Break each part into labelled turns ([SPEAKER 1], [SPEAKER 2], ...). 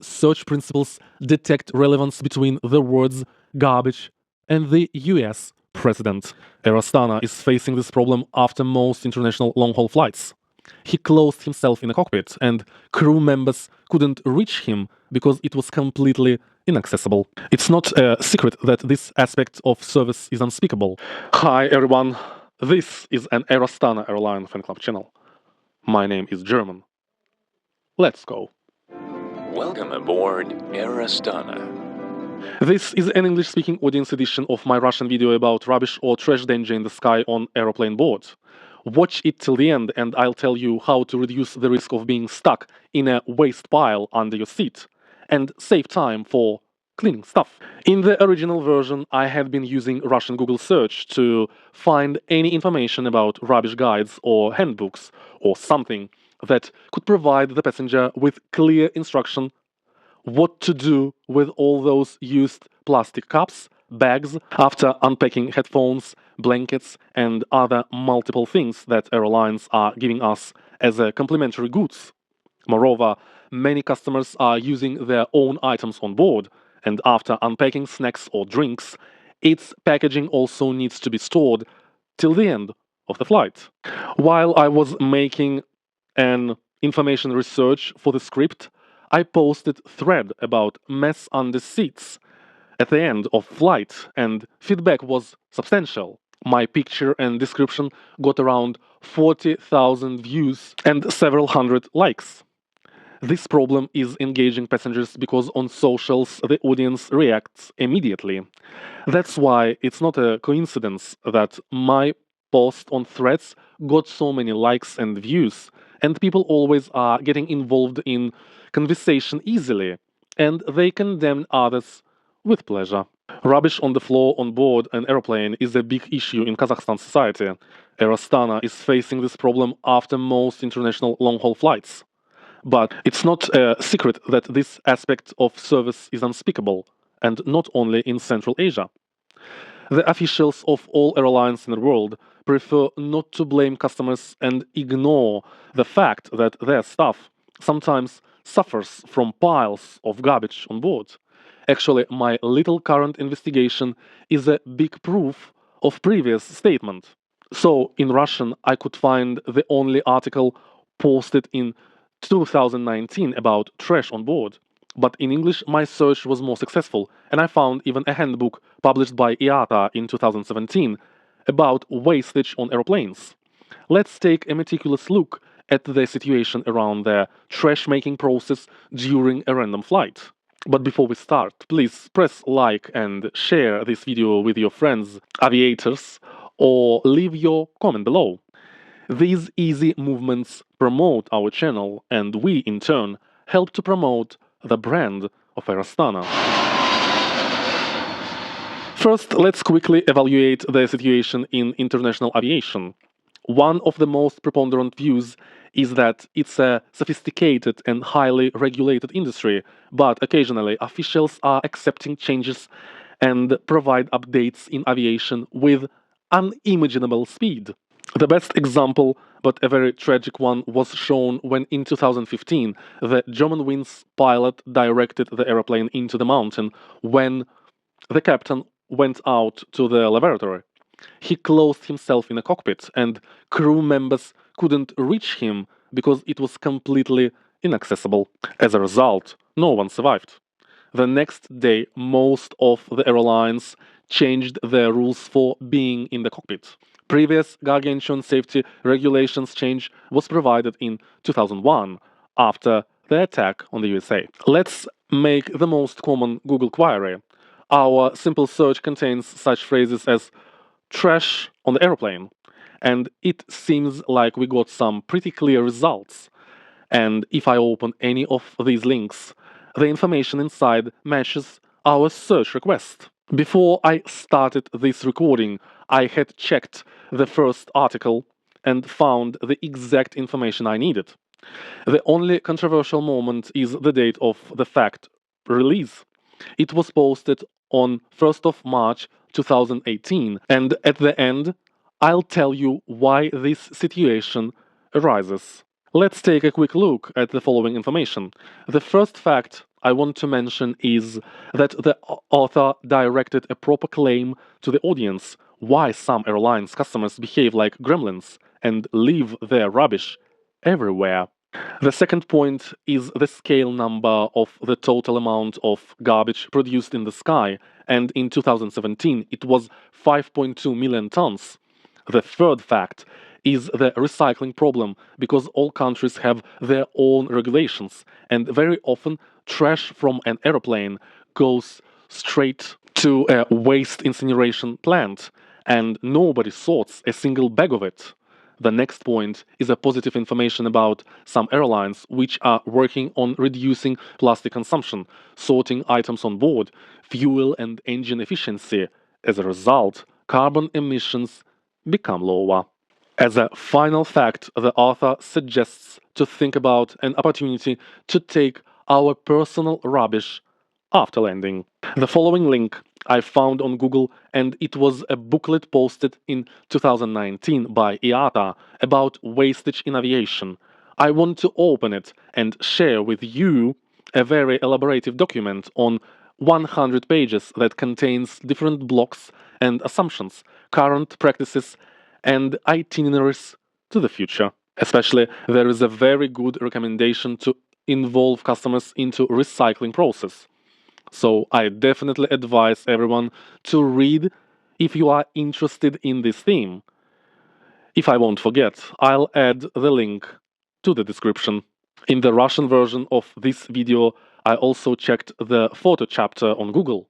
[SPEAKER 1] search principles detect relevance between the words garbage and the US president. Air Astana is facing this problem after most international long-haul flights. He closed himself in a cockpit, and crew members couldn't reach him because it was completely inaccessible. It's not a secret that this aspect of service is unspeakable. Hi everyone, this is an Air Astana Airline fan club channel. My name is German. Let's go.
[SPEAKER 2] Welcome aboard Air Astana.
[SPEAKER 1] This is an English-speaking audience edition of my Russian video about rubbish or trash danger in the sky on aeroplane board. Watch it till the end and I'll tell you how to reduce the risk of being stuck in a waste pile under your seat and save time for cleaning stuff. In the original version, I had been using Russian Google search to find any information about rubbish guides or handbooks or something that could provide the passenger with clear instruction what to do with all those used plastic cups, bags, after unpacking headphones, blankets, and other multiple things that airlines are giving us as a complimentary goods. Moreover, many customers are using their own items on board, and after unpacking snacks or drinks, its packaging also needs to be stored till the end of the flight. While I was making an information research for the script, I posted thread about mess under seats at the end of flight, and feedback was substantial. My picture and description got around 40,000 views and several hundred likes. This problem is engaging passengers because on socials the audience reacts immediately. That's why it's not a coincidence that my post on Threads got so many likes and views, and people always are getting involved in conversation easily, and they condemn others with pleasure. Rubbish on the floor on board an airplane is a big issue in Kazakhstan society. Air Astana is facing this problem after most international long-haul flights. But it's not a secret that this aspect of service is unspeakable, and not only in Central Asia. The officials of all airlines in the world prefer not to blame customers and ignore the fact that their staff sometimes suffers from piles of garbage on board. Actually, my little current investigation is a big proof of previous statement. So, in Russian, I could find the only article posted in 2019 about trash on board. But in English, my search was more successful, and I found even a handbook published by IATA in 2017 about wastage on airplanes. Let's take a meticulous look at the situation around the trash-making process during a random flight. But before we start, please press like and share this video with your friends, aviators, or leave your comment below. These easy movements promote our channel, and we, in turn, help to promote the brand of Air Astana. First, let's quickly evaluate the situation in international aviation. One of the most preponderant views is that it's a sophisticated and highly regulated industry, but occasionally officials are accepting changes and provide updates in aviation with unimaginable speed. The best example, but a very tragic one, was shown when in 2015 the Germanwings pilot directed the airplane into the mountain when the captain went out to the lavatory. He closed himself in a cockpit, and crew members couldn't reach him because it was completely inaccessible. As a result, no one survived. The next day, most of the airlines changed their rules for being in the cockpit. Previous gargantuan safety regulations change was provided in 2001 after the attack on the USA. Let's make the most common Google query. Our simple search contains such phrases as trash on the airplane, and it seems like we got some pretty clear results. And if I open any of these links, the information inside matches our search request. Before I started this recording, I had checked the first article and found the exact information I needed. The only controversial moment is the date of the fact release. It was posted on 1st of March 2018, and at the end, I'll tell you why this situation arises. Let's take a quick look at the following information. The first fact I want to mention is that the author directed a proper claim to the audience why some airlines customers behave like gremlins and leave their rubbish everywhere. The second point is the scale number of the total amount of garbage produced in the sky, and in 2017 it was 5.2 million tons. The third fact is the recycling problem, because all countries have their own regulations, and very often trash from an aeroplane goes straight to a waste incineration plant, and nobody sorts a single bag of it. The next point is a positive information about some airlines which are working on reducing plastic consumption, sorting items on board, fuel and engine efficiency. As a result, carbon emissions become lower. As a final fact, the author suggests to think about an opportunity to take our personal rubbish after landing. The following link I found on Google, and it was a booklet posted in 2019 by IATA about wastage in aviation. I want to open it and share with you a very elaborative document on 100 pages that contains different blocks and assumptions, current practices, and itineraries to the future. Especially, there is a very good recommendation to involve customers into recycling process. So I definitely advise everyone to read if you are interested in this theme. If I won't forget, I'll add the link to the description. In the Russian version of this video, I also checked the photo chapter on Google.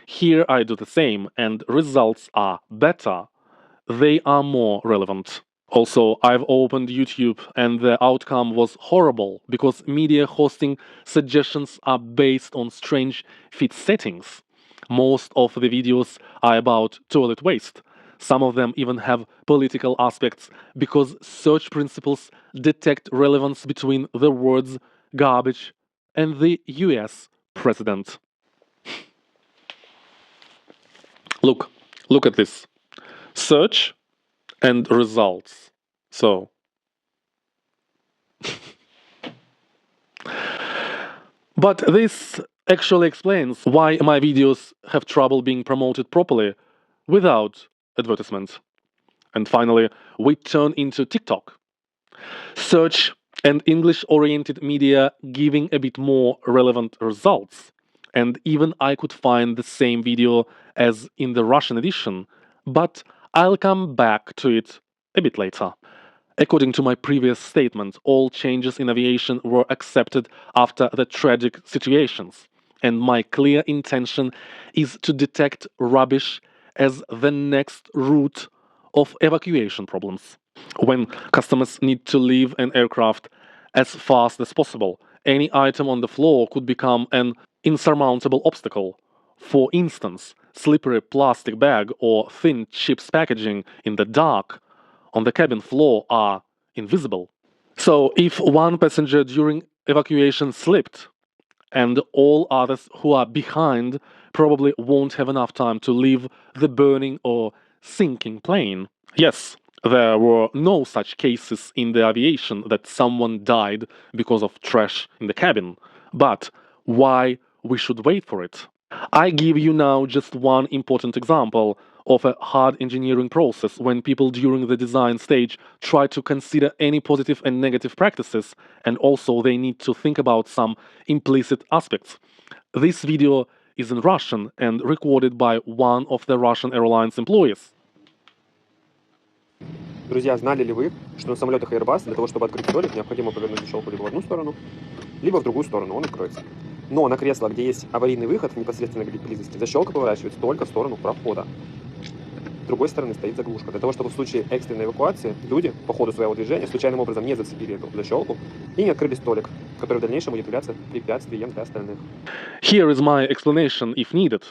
[SPEAKER 1] Here I do the same, and results are better. They are more relevant. Also, I've opened YouTube and the outcome was horrible because media hosting suggestions are based on strange feed settings. Most of the videos are about toilet waste. Some of them even have political aspects because search principles detect relevance between the words garbage and the US president. Look at this. Search and results. So, but this actually explains why my videos have trouble being promoted properly without advertisement. And finally, we turn into TikTok. Search and English-oriented media giving a bit more relevant results. And even I could find the same video as in the Russian edition, but I'll come back to it a bit later. According to my previous statement, all changes in aviation were accepted after the tragic situations, and my clear intention is to detect rubbish as the next route of evacuation problems. When customers need to leave an aircraft as fast as possible, any item on the floor could become an insurmountable obstacle. For instance, slippery plastic bag or thin chips packaging in the dark on the cabin floor are invisible. So if one passenger during evacuation slipped, and all others who are behind probably won't have enough time to leave the burning or sinking plane. Yes, there were no such cases in the aviation that someone died because of trash in the cabin. But why we should wait for it? I give you now just one important example of a hard engineering process when people during the design stage try to consider any positive and negative practices, and also they need to think about some implicit aspects. This video is in Russian and recorded by one of the Russian Airlines employees.
[SPEAKER 3] Друзья, знали ли вы, что на самолетах Airbus для того, чтобы открыть столик, необходимо повернуть защелку либо в одну сторону, либо в другую сторону, он откроется. Но на кресло, где есть аварийный выход в непосредственной близости, защелка поворачивается только в сторону прохода. С другой стороны стоит заглушка, для того, чтобы в случае экстренной эвакуации люди по ходу своего движения случайным образом не зацепили эту защелку и не открыли столик, который в дальнейшем будет являться препятствием для остальных.
[SPEAKER 1] Here is my explanation if needed.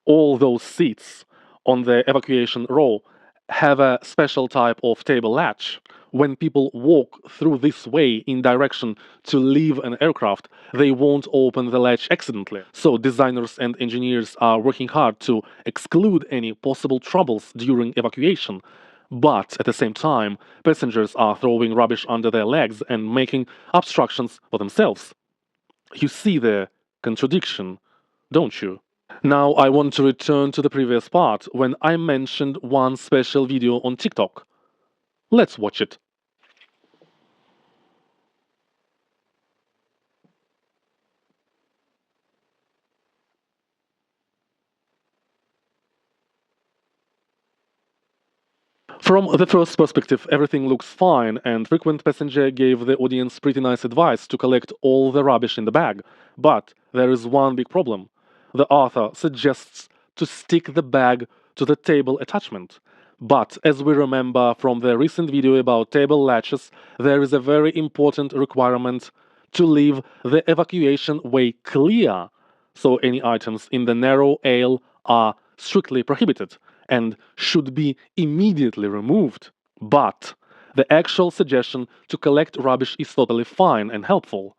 [SPEAKER 1] All those seats on the evacuation row have a special type of table latch. When people walk through this way in direction to leave an aircraft, they won't open the latch accidentally. So designers and engineers are working hard to exclude any possible troubles during evacuation. But at the same time, passengers are throwing rubbish under their legs and making obstructions for themselves. You see the contradiction, don't you? Now I want to return to the previous part when I mentioned one special video on TikTok. Let's watch it. From the first perspective, everything looks fine, and frequent passenger gave the audience pretty nice advice to collect all the rubbish in the bag. But there is one big problem. The author suggests to stick the bag to the table attachment. But as we remember from the recent video about table latches, there is a very important requirement to leave the evacuation way clear. So any items in the narrow aisle are strictly prohibited and should be immediately removed. But the actual suggestion to collect rubbish is totally fine and helpful.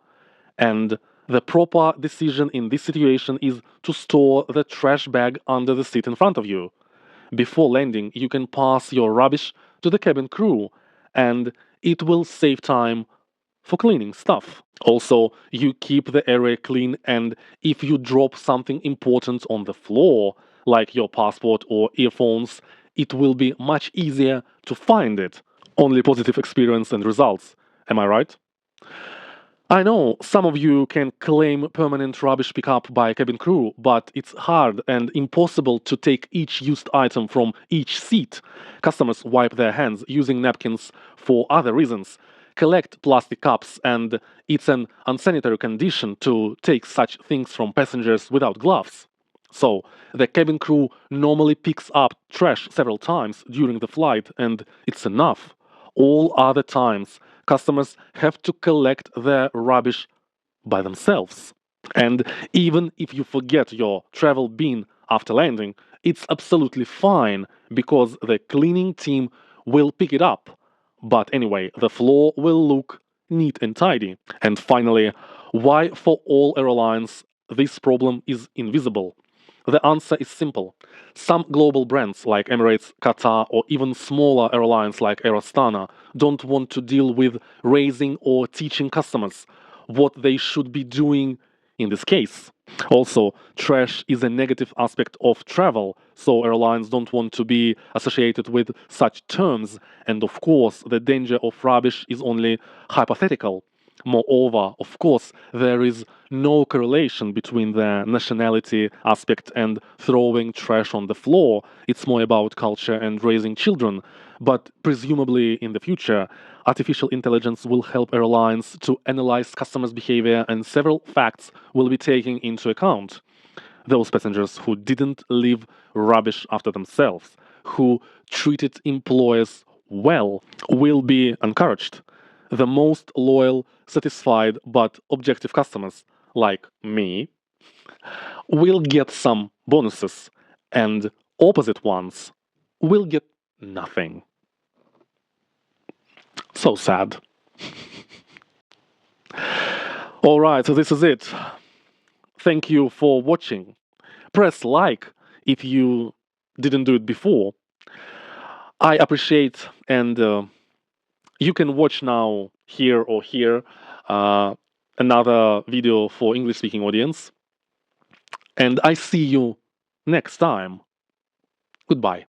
[SPEAKER 1] And the proper decision in this situation is to store the trash bag under the seat in front of you. Before landing, you can pass your rubbish to the cabin crew, and it will save time for cleaning stuff. Also, you keep the area clean, and if you drop something important on the floor, like your passport or earphones, it will be much easier to find it. Only positive experience and results. Am I right? I know some of you can claim permanent rubbish pickup by cabin crew, but it's hard and impossible to take each used item from each seat. Customers wipe their hands using napkins for other reasons, collect plastic cups, and it's an unsanitary condition to take such things from passengers without gloves. So, the cabin crew normally picks up trash several times during the flight, and it's enough. All other times, customers have to collect their rubbish by themselves. And even if you forget your travel bin after landing, it's absolutely fine because the cleaning team will pick it up. But anyway, the floor will look neat and tidy. And finally, why for all airlines this problem is invisible? The answer is simple. Some global brands like Emirates, Qatar, or even smaller airlines like Air Astana don't want to deal with raising or teaching customers what they should be doing in this case. Also, trash is a negative aspect of travel, so airlines don't want to be associated with such terms, and of course, the danger of rubbish is only hypothetical. Moreover, of course, there is no correlation between the nationality aspect and throwing trash on the floor. It's more about culture and raising children. But presumably in the future, artificial intelligence will help airlines to analyze customers' behavior, and several facts will be taken into account. Those passengers who didn't leave rubbish after themselves, who treated employers well, will be encouraged. The most loyal, satisfied, but objective customers, like me, will get some bonuses, and opposite ones will get nothing. So sad. Alright, so this is it. Thank you for watching. Press like if you didn't do it before. I appreciate, and you can watch now here or here another video for English speaking audience. And I see you next time. Goodbye.